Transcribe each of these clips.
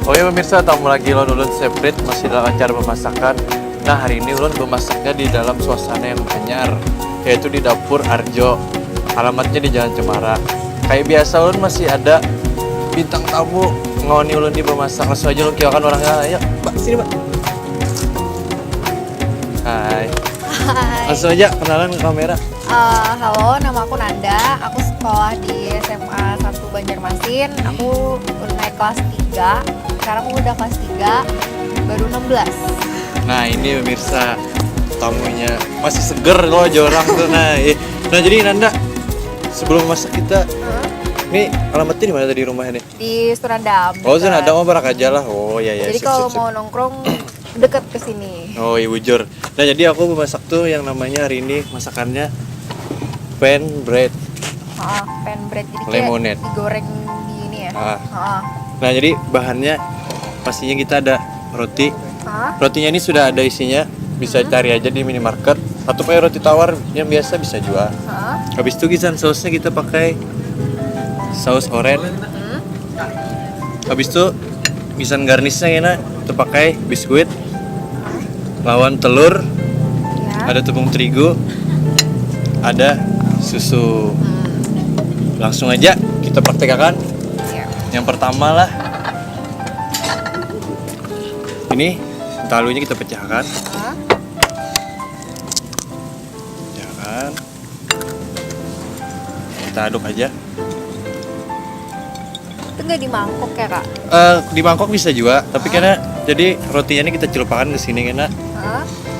Oke pemirsa, tamu lagi Ulun Separate masih dalam acara pemasakan. Nah hari ini Ulun memasaknya di dalam suasana yang anyar, yaitu di dapur Arjo. Alamatnya di Jalan Cemara. Kayak biasa Ulun masih ada bintang tamu ngawani Ulun di memasak. Langsung aja Ulun kiwakan orangnya. Ayo Mbak, sini Mbak. Hai. Hai. Langsung aja kenalan ke kamera. Halo, nama aku Nanda. Aku sekolah di SMA 1 Banjarmasin. Aku naik kelas 3. Sekarang aku udah kelas 3, baru 16. Nah ini pemirsa tamunya masih seger loh jorang tuh. Nah jadi Nanda sebelum masak kita ini alamatnya di mana tadi rumahnya nih? Di Surandam. Oh Surandam, mau barak aja lah. Oh ya. Jadi Sip, kalau sip. mau nongkrong deket ke sini. Oh iya bujur. Nah jadi aku memasak tuh yang namanya hari ini masakannya pan bread. Pan bread, jadi Lemonade. kayak digoreng di ini ya. Nah jadi bahannya pastinya kita ada roti. Rotinya ini sudah ada isinya, bisa cari aja di minimarket. Atau pakai roti tawar yang biasa bisa juga. Habis itu kisan sausnya kita pakai saus oranye. Habis itu kisan garnisnya enak, kita pakai biskuit, lawan telur, Ya. ada tepung terigu, ada susu. Langsung aja kita praktekkan. Ya. Yang pertama lah, ini talunya kita pecahkan. Pecahkan. Kita aduk aja. Itu nggak di mangkok ya kak? Di mangkok bisa juga, tapi karena jadi rotinya ini kita celupkan ke sini karena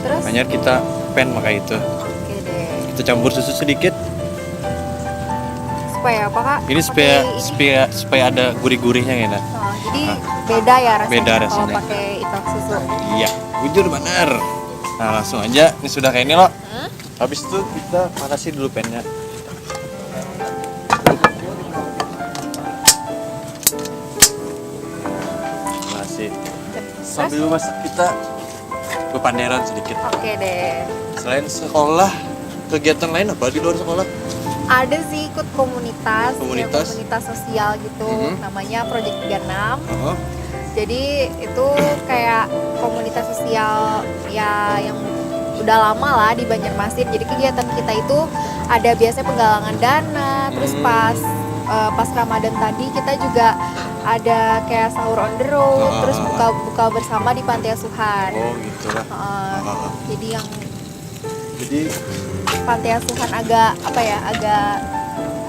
Terus? hanya kita pan pakai itu. Oke deh. Kita campur susu sedikit. Supaya apa kak? Ini Pakai supaya ada gurih-gurihnya enak. jadi beda ya rasanya, Beda kalau rasanya. pakai itak susu. Iya, jujur benar. Nah langsung aja, ini sudah kayak ini loh. Habis itu kita panasin dulu pannya. Masih. Sambil masak kita bepanderan sedikit. Oke deh. Selain sekolah, kegiatan lain apa di luar sekolah? Ada sih ikut komunitas, ya, Komunitas? komunitas sosial gitu, namanya Project 36. Oh, Jadi itu kayak komunitas sosial ya yang udah lama lah di Banjarmasin. Jadi kegiatan kita itu ada biasanya penggalangan dana, terus pas Ramadan tadi kita juga ada kayak sahur on the road, terus buka bersama di panti asuhan. oh gitulah. Jadi yang Jadi panti asuhan agak apa ya,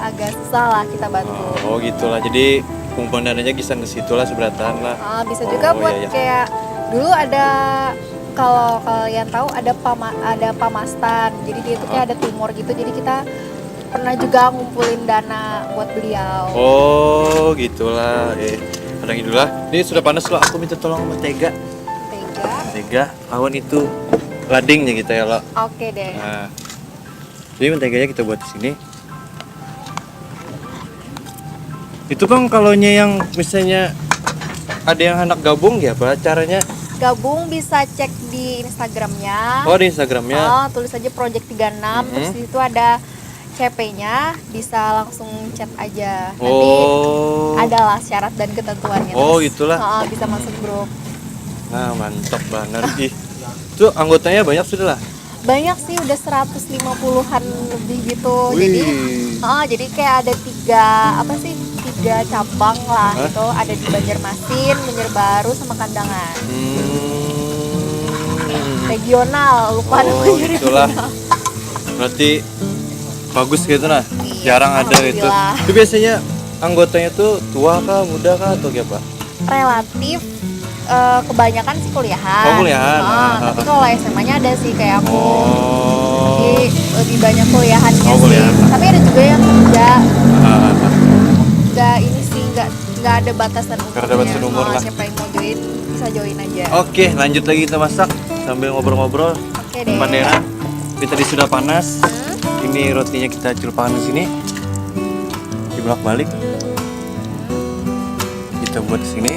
agak susah lah kita bantu. oh gitulah. Jadi kumpulan dananya kisan ke situ lah seberatan lah. Bisa juga buat iya. kayak dulu ada, kalau kalian tahu ada Pamastan. Jadi dia itu kayak ada tumor gitu. Jadi kita pernah juga ngumpulin dana buat beliau. Oh gitulah. Kadang dulu lah. Ini sudah panas loh. Aku minta tolong sama Tega. Tega, lawan itu ladingnya kita ya lo. Oke deh. Nah, jadi menteganya kita buat di sini. Itu kan kalaunya yang misalnya ada yang anak gabung ya, apa caranya? Gabung bisa cek di Instagramnya. Oh di Instagramnya. Tulis aja Project 36. Terus di situ ada CP-nya, bisa langsung chat aja. Nanti adalah syarat dan ketentuannya. Oh Terus, itulah. bisa masuk grup. Nah mantap banget. Itu anggotanya banyak sudah lah. Banyak sih, udah 150-an lebih gitu. Wih. Jadi kayak ada tiga cabang lah gitu. Ada di Banjarmasin, Banjarbaru, sama Kandangan. Regional, lupa namanya. Itulah. Berarti bagus gitu nah. Iya, Jarang ada itu. alhamdulillah. Itu biasanya anggotanya tuh tua kah, muda kah atau apa? Relatif kebanyakan sih kuliahan. Oh, kuliahan. Tapi kalau SMA-nya ada sih kayak aku. Oh. Jadi lebih banyak kuliahannya Oh, sih. kuliahan. Tapi ada juga yang enggak. Ah, Enggak ini sih, enggak ada batasan umurnya. Nggak ada batasan umur lah. Siapa yang mau join bisa join aja. Oke, lanjut lagi kita masak sambil ngobrol-ngobrol. Oke deh. Panderan. Ini tadi sudah panas. Ini ini rotinya kita celupkan di sini, dibolak-balik. Kita buat di sini.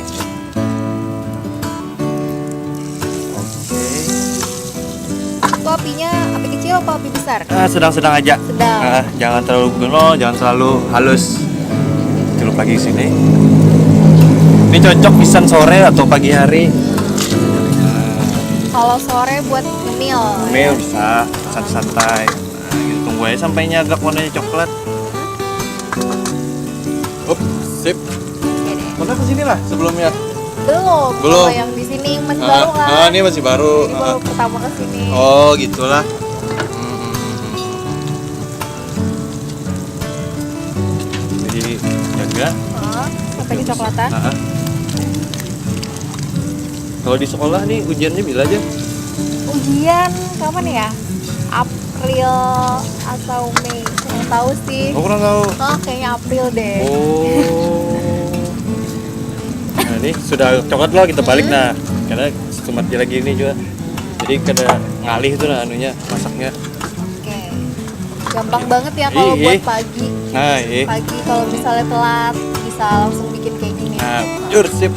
Itu apinya api kecil apa api besar? Sedang-sedang aja. Sedang. Jangan terlalu geno, jangan terlalu halus. Celup lagi di sini. Ini cocok pisan sore atau pagi hari. Kalau sore buat ngemil. Ngemil bisa santai-santai. Nah, gitu. Tunggu aja sampainya agak warnanya coklat. Sip. Oke deh. Mana ke sini lah sebelumnya? Belum. Belum. Kalau yang di sini masih baru kan. Ini masih baru. Ini baru pertama ke sini. Oh, gitulah. Jadi jaga. Sampai kecoklatan. Kalau di sekolah nih ujiannya bila aja? Ujian kapan ya? April atau Mei? Kurang tahu sih. Oh, kurang tahu. Oh, kayaknya April deh. Oh. Nah, ini sudah coklat loh, kita balik nah. Karena cuma lagi ini juga. Jadi kada ngalih itu nah anunya masaknya. Oke. Gampang banget ya kalau buat pagi. Nah, Pagi kalau misalnya telat bisa langsung bikin kayak gini. Nah, jur sip.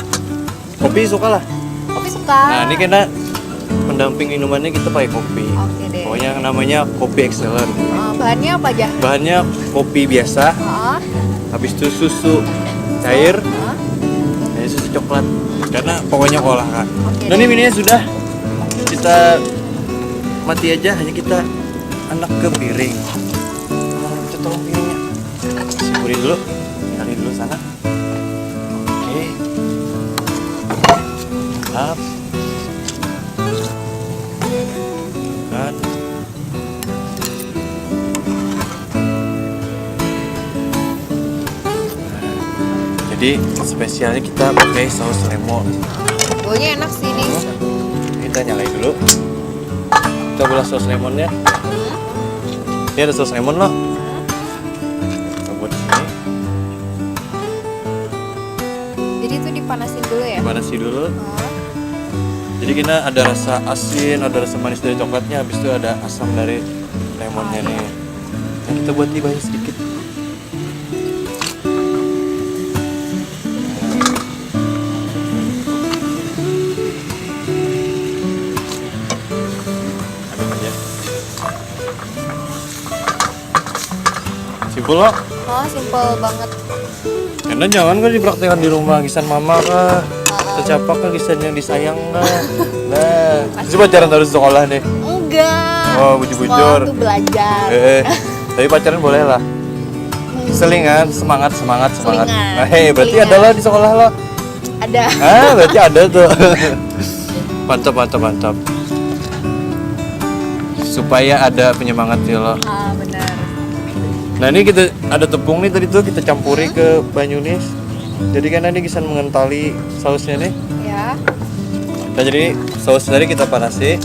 Kopi suka lah. Kopi suka. Nah, ini karena pendamping minumannya kita pakai kopi. Oke deh. Pokoknya namanya kopi excellent. Bahannya apa aja? Bahannya kopi biasa, habis itu susu cair, susu coklat. Karena pokoknya olah kan. Dan ini minumnya sudah kita mati aja, hanya kita anak ke piring. Kita tolong piringnya. Siburi dulu, kali dulu sana. Oke. Up. Kan. Jadi spesialnya kita pakai saus lemon. Baunya enak sih ini. Kita nyalain dulu. Kita belah saus lemonnya. Ini ada saus lemon loh. Kita buat di sini. Jadi itu dipanasin dulu ya? Panasi dulu. Jadi kita ada rasa asin, ada rasa manis dari coklatnya, habis itu ada asam dari lemonnya nih. Nah, kita buat banyak sedikit. Aduk aja. Simpel loh. Oh, simple banget. Karena jangan kan dipraktekkan di rumah, kisan mama kah, tercapak kah, kisan yang disayang kah. Nah, itu pacaran terus sekolah nih. Enggak. Oh, bujur-bujur. Sekolah tuh belajar. Tapi pacaran boleh lah. Selingan, semangat. Selingan. Nah, berarti ada lah di sekolah lo. Ada. Berarti ada tuh. Mantap. Supaya ada penyemangat ya lo. Benar. Nah, ini kita ada tepung nih tadi tuh kita campuri ke banyunis. Jadi kan ini bisa mengentali sausnya nih. Ya. Nah, jadi saus tadi kita panasi.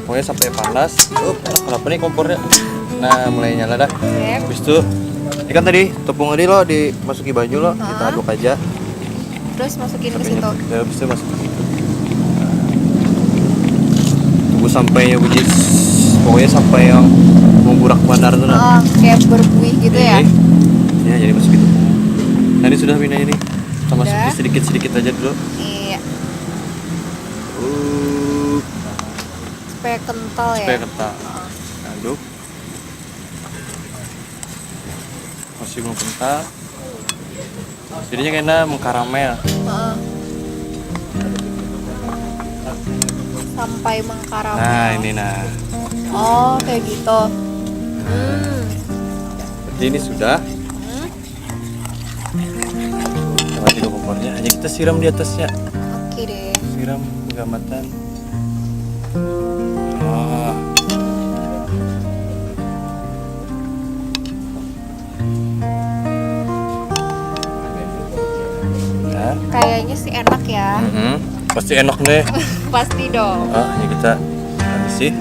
Pokoknya sampai panas. Kenapa nih kompornya? Nah, mulai nyala dah. Habis itu ini kan tadi tepung tadi lo dimasuki baju lo, kita aduk aja. Terus masukin ke situ. Ya, habis itu masukin. Tunggu sampai bunyi. Pokoknya sampai yang menggurak bandar tuh nah. Kayak berbuih gitu ya. Ya, jadi masukin tepung. Nah, ini sudah minanya nih. Kita masukin sedikit-sedikit aja dulu. Iya. Supaya kental ya. Supaya kental. Aduk. Masih belum kental. Jadinya kayaknya mengkaramel. Sampai mengkaramel. Nah, ini nah. Oh, kayak gitu. Jadi ini sudah. Kita mati dulu kompornya. Hanya kita siram di atasnya. Oke deh. Siram pengamatan. Kayaknya sih enak ya. Pasti enak nih. Pasti dong. Ini kita habisi.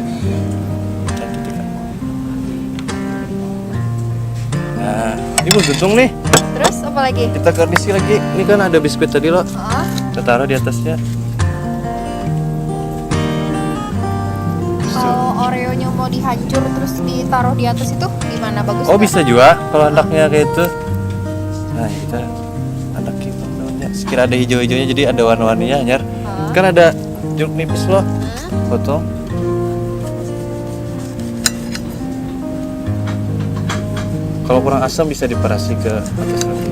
Nah, ini mau tutung nih. Terus apa lagi? Kita garnisi lagi. Ini kan ada biskuit tadi loh. Kita taruh di atasnya. Kalau Oreo-nya mau dihancur terus ditaruh di atas itu gimana, bagus Oh nggak? bisa juga kalau andaknya kayak itu. Nah kita andak kita namanya. Sekira ada hijau-hijaunya jadi ada warna-warninya nyar. Kan ada jeruk nipis loh. Potong. Kalau kurang asam bisa diperasi ke atas roti.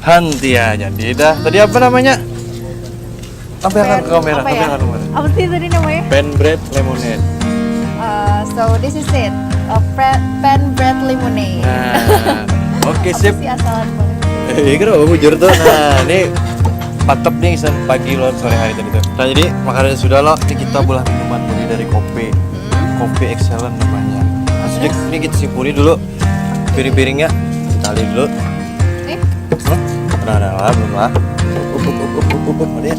Hanti ya jadi dah. Tadi apa namanya? Apa yang ke kamera? Apa Apa ya? yang ke kamera? Apa sih tadi namanya? Pan bread lemonade. So this is it, a pan bread lemonade. Nah, oke Apa sip. sih asalan banget? Iya kenapa bujur tuh. Nah ini mantep nih isan pagi loh sore hari tadi tuh. Nah jadi makanannya sudah loh. Ini kita belah minuman mulai dari kopi. Kopi excellent namanya. Nah, sudah ini kita simpuli dulu piring-piringnya. Kita alih dulu. Nih, Nah, belum lah. Ada ya?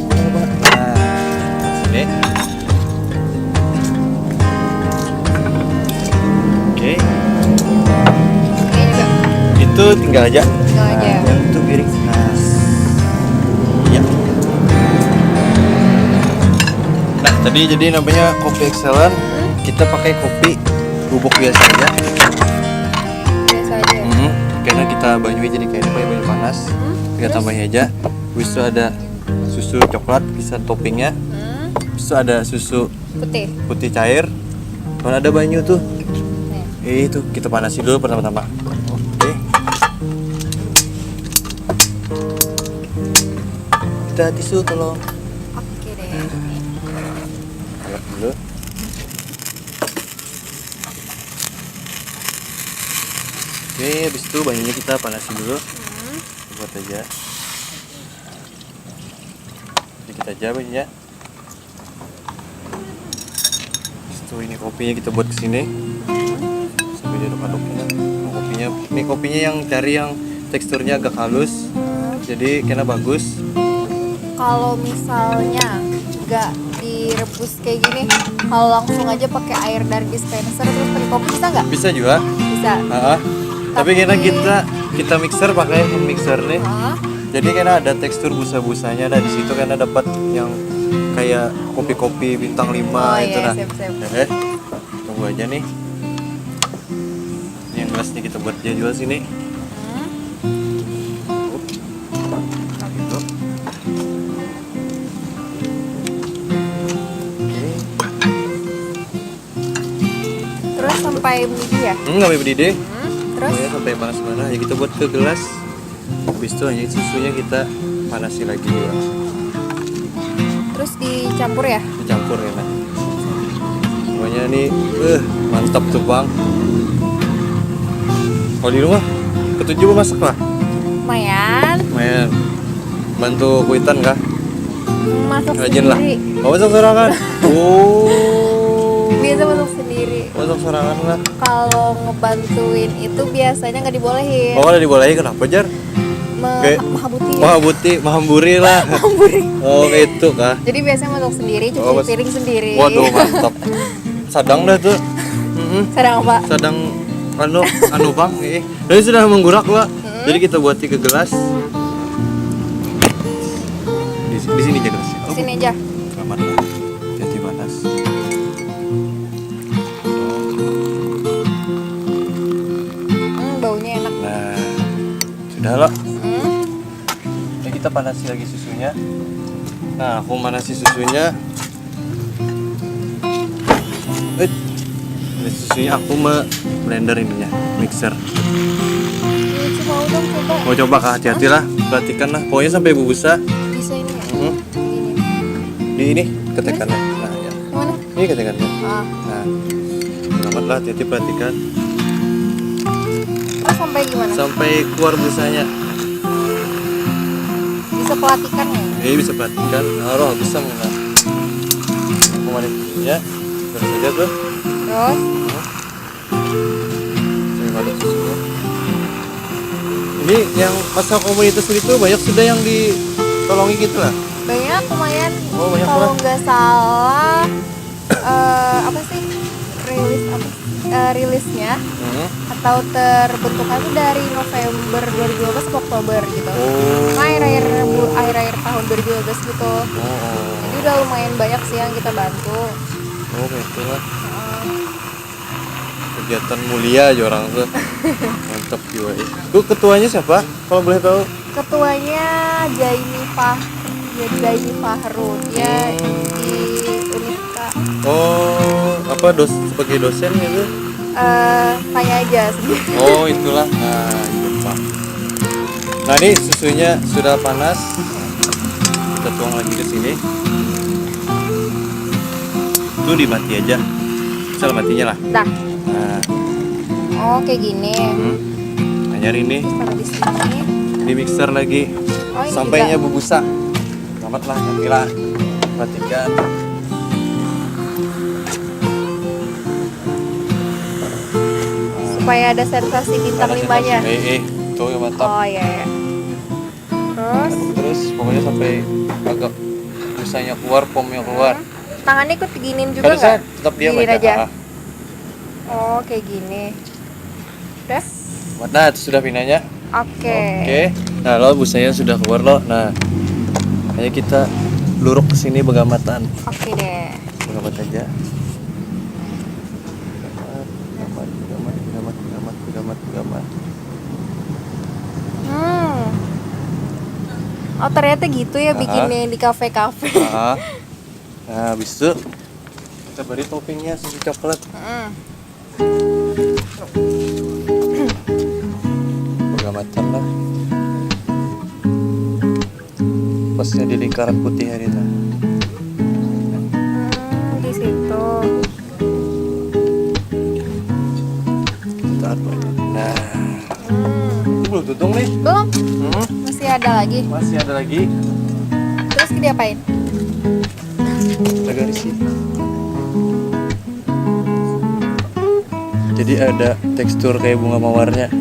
Nah, sini. Oke. ini juga. Itu tinggal aja. Tinggal aja. Nah, yang itu piring. Nah, ya. Nah, tadi jadi namanya kopi excellent. Kita pakai kopi bubuk biasa aja. Biasa aja. Karena kita banyui jadi kayaknya banyak panas. Kita tambahin aja. Habis itu ada susu coklat, bisa toppingnya. Habis itu ada susu Putih. putih cair. Kalau ada banyu tuh. Nih. Itu kita panasi dulu pertama-tama. Oke. Kita tisu tolong. Oke deh. Alat dulu. Oke, habis itu banyunya kita panasi dulu. Buat aja. Sedikit aja banyunya. Habis itu ini kopinya kita buat kesini. Sampai diaduk-aduknya. Kopinya, ini kopinya yang cari yang teksturnya agak halus. Jadi kena bagus. Kalau misalnya nggak direbus kayak gini, kalau langsung aja pakai air dari dispenser terus pakai kopi bisa nggak? Bisa juga. Bisa. Tapi karena kita mixer pakai hand mixer nih. Hah? Jadi karena ada tekstur busa-busanya ada di situ karena dapat yang kayak kopi-kopi bintang 5 Oh, itu iya, nah. siap. Tunggu aja nih. Ini yang gelasnya kita buat dia jual sini. Nah, gitu. Oke. Terus sampai mendidih ya? Nggak mendidih. Terus Ya, sampai panas mana ya kita buat ke gelas. Habis itu hanya susunya kita panasi lagi juga. terus dicampur ya? Dicampur ya nah. Pokoknya nih mantap tuh bang. Kalau di rumah ketujuh masak lah. Lumayan. Lumayan. Bantu kuitan kah? Masak Rajin lah. sendiri. Oh masak sorangan. Oh. Biasa masak sendiri. Masak sorangan lah. Kalau ngebantuin itu biasanya nggak dibolehin. Oh kalau dibolehin kenapa Jar? Kayak- Mahabuti. Mahabuti, mahamburi lah. Oh kayak itu kah? Jadi biasanya masak sendiri, cuci Oh, mas- piring sendiri. Waduh mantap. Sadang dah tuh. Sedang apa? Sedang anu bang jadi sudah menggurak lah. Jadi kita buat ke gelas di sini aja gelasnya. Di sini aja. Aman lah, jadi panas. Baunya enak. Nah sudah loh. Ini kita panasi lagi susunya. Nah aku panasi susunya. Ini susunya aku blender ininya, mixer. Mau dong coba. Mau coba kah? Hati-hati lah, perhatikan lah. Pokoknya sampai busa. Bisa ini ya? Hmm. Gini. Di ini ketekannya. Nah ya. Yang mana? Ini ketekannya. Ah. Nah, selamat lah, hati-hati perhatikan Terus sampai gimana? sampai keluar busanya. Bisa pelatikan ya? Jadi bisa perhatikan. Harus bisa mengenal. Kemarin ya, terus saja tuh. Terus Saya balik susunya. Ini yang masa komunitas itu banyak sudah yang ditolongi gitu lah. banyak lumayan. Oh, banyak Kalau lah. nggak salah apa sih rilisnya atau terbentuknya itu dari November 2012 ke Oktober gitu. Oh. Nah, akhir-akhir tahun 2012 gitu. Oh. Jadi udah lumayan banyak sih yang kita bantu. Oh gitu lah. Kegiatan mulia aja orang tuh. Mantap jiwa. Itu ketuanya siapa? Kalau boleh tahu? Ketuanya Jaini Fahrud ya di Unista. Oh, apa sebagai dosen gitu? Tanya aja sendiri. Oh itulah. Nah itu Pak. Nah ini susunya sudah panas. Kita tuang lagi ke sini. Itu dimati aja. Misal matinya lah. Dah. Nah, Oh kayak gini. hanya ini Taruh di sini. di mixer lagi. Oh, ini Sampainya juga. bubusa. Selamat lah, Kamila. Perhatikan. Supaya ada sensasi bintang Ada 5-nya. tuh ya mantap. Oh iya. Terus Terus pokoknya sampai agak busanya keluar, pomnya keluar. tangannya ikut diginin juga Harusnya nggak? tetap diam Giniin aja. aja. Oh kayak gini. Udah? Nah, itu sudah pinanya. Oke. Oke. Nah, lo busanya sudah keluar lo. Nah, hanya kita luruk ke sini begamatan. Oke deh. Begamat aja. Begamat. Oh ternyata gitu ya bikinnya di kafe-kafe. Nah, habis itu kita beri toppingnya susu coklat. Begamatan lah. Pasnya di lingkaran putih hari itu. Di situ. Kita aduk aja. Nah, itu belum tutung nih. Belum? Masih ada lagi. Masih ada lagi. Terus diapain? Kita garisi. Jadi ada tekstur kayak bunga mawarnya.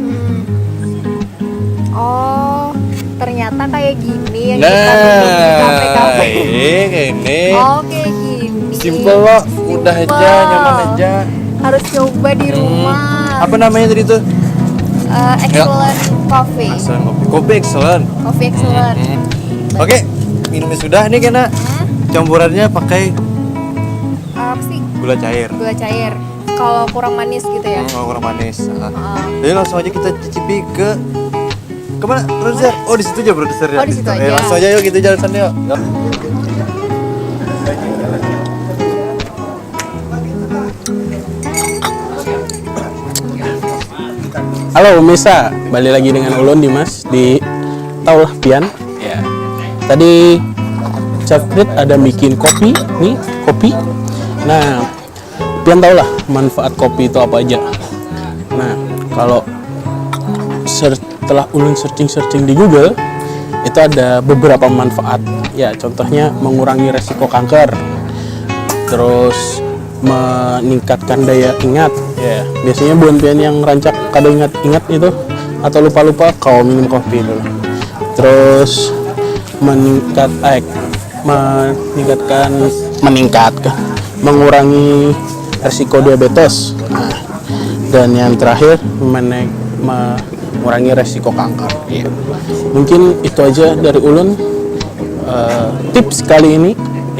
Oh, ternyata kayak gini yang kita duduk di kafe-kafe. Kayak ini. Oh, kayak gini. Simple loh, mudah aja, Simple. nyaman aja. Harus coba di rumah. Apa namanya tadi tuh? Excellent coffee. Excellent kopi. Kopi excellent. Coffee excellent. Oke, minumnya sudah nih karena campurannya pakai Apa sih? gula cair. Gula cair. Kalau kurang manis gitu ya. Kalau kurang manis. Jadi langsung aja kita cicipi ke kemana, produser? Oh di situ aja produser ya. Oh, di situ aja. Langsung aja yuk kita jalan sana yuk. Yuk. Halo Misa, balik lagi dengan Ulun Dimas di Taulah Pian. Ya. Tadi Chef Krit ada bikin kopi, nih kopi. Nah, Pian tau lah manfaat kopi itu apa aja. Nah, kalau setelah Ulun searching di Google, itu ada beberapa manfaat. Ya, contohnya mengurangi resiko kanker, terus meningkatkan daya ingat. Ya, biasanya buat pian yang rancak kada ingat itu atau lupa kau minum kopi dulu. Terus mengurangi resiko diabetes. Nah, dan yang terakhir mengurangi resiko kanker. Ya. Mungkin itu aja dari Ulun. Tips kali ini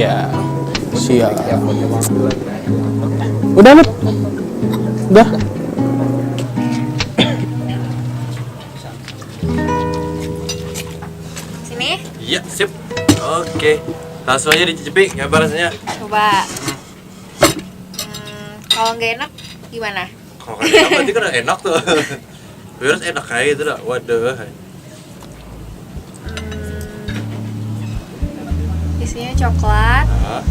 ya siap. Udah Nut? Udah. Sini. Iya, sip. Oke. Langsung aja dicicipi, apa rasanya? Coba. Kalau nggak enak gimana? Kalau kan enak berarti kan enak tuh. Virus enak kayak gitu dah. Waduh. Isinya coklat. Nah.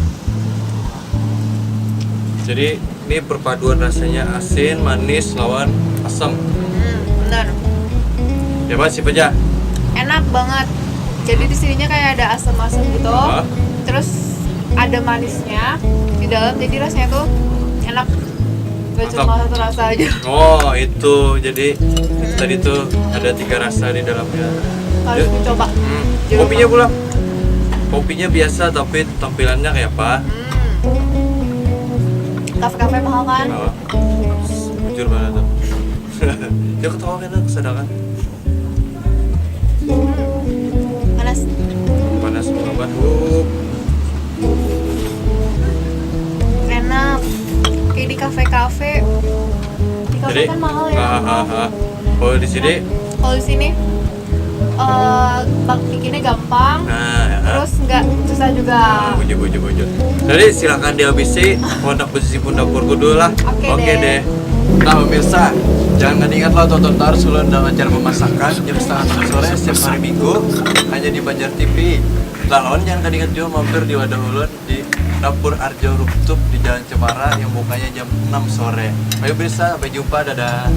Jadi ini perpaduan rasanya asin, manis, lawan asam. Bener. Ya Mas, sip aja. Enak banget. Jadi di sininya kayak ada asam-asam gitu. Terus ada manisnya di dalam. Jadi rasanya tuh enak. Gak cuma satu rasa aja. Oh itu, jadi tadi tuh ada 3 rasa di dalamnya. Harus dicoba. Di Kopinya rumah. pula. Kopinya biasa tapi tampilannya kayak apa? Kafe-kafe mahal kan? Oh, jujur banget tuh. Dia ketawa kan kesadaran. Panas. Panas banget. Nah, kayak di kafe-kafe. Di kafe Jadi, kan mahal ya. Kalau di sini, Kalau di sini bikinnya gampang. nah, ya. Terus nggak susah juga. Buju. Jadi silakan dihabisi produk posisi dapurku dulu lah. Oke deh. Nah pemirsa, jangan ingatlah tonton terus ulun dalam acara memasakan jam setengah 6 sore setiap hari Minggu hanya di Banjar TV. Lalu jangan ingat juga mampir di wadah ulun di Dapur Arjo Rooftop di Jalan Cemara yang bukanya jam 6 sore. Ayo pemirsa, sampai jumpa, dadah.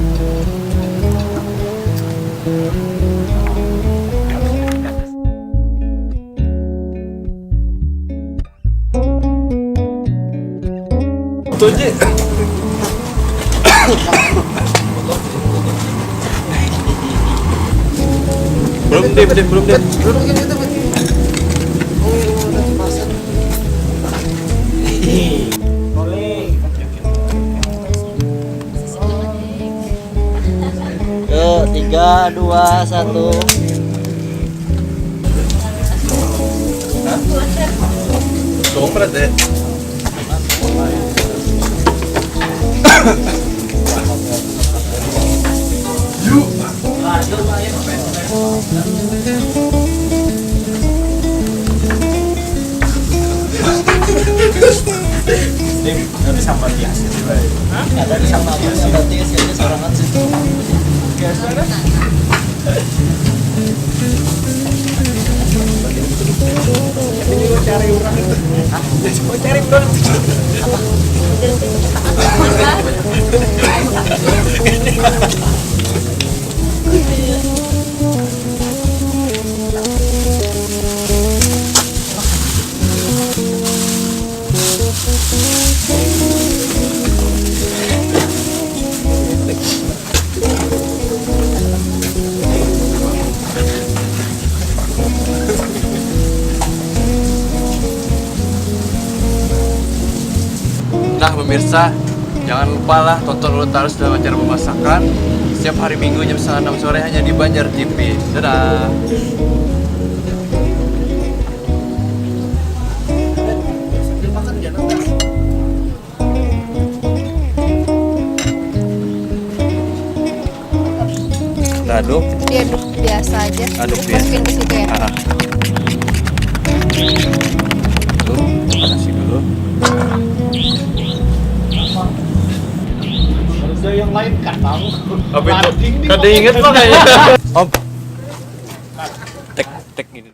Tunjuk. belum deh. Yuk, 3, 2, 1. Dompet deh. Dari sambat ya. Ada di sama abangnya berarti hasilnya sorangan sih. Nah pemirsa, jangan lupa lah tonton Ulun terus dalam acara memasakan setiap hari Minggu jam setengah 6 sore hanya di Banjar TV. Dadah. Aduk. Diaduk biasa aja. Aduk Terus masukin ke situ ya. Tuh, panasi dulu. Ada yang lain kan tahu. Apa itu? Kada inget lo kayaknya. Om. Tek gini.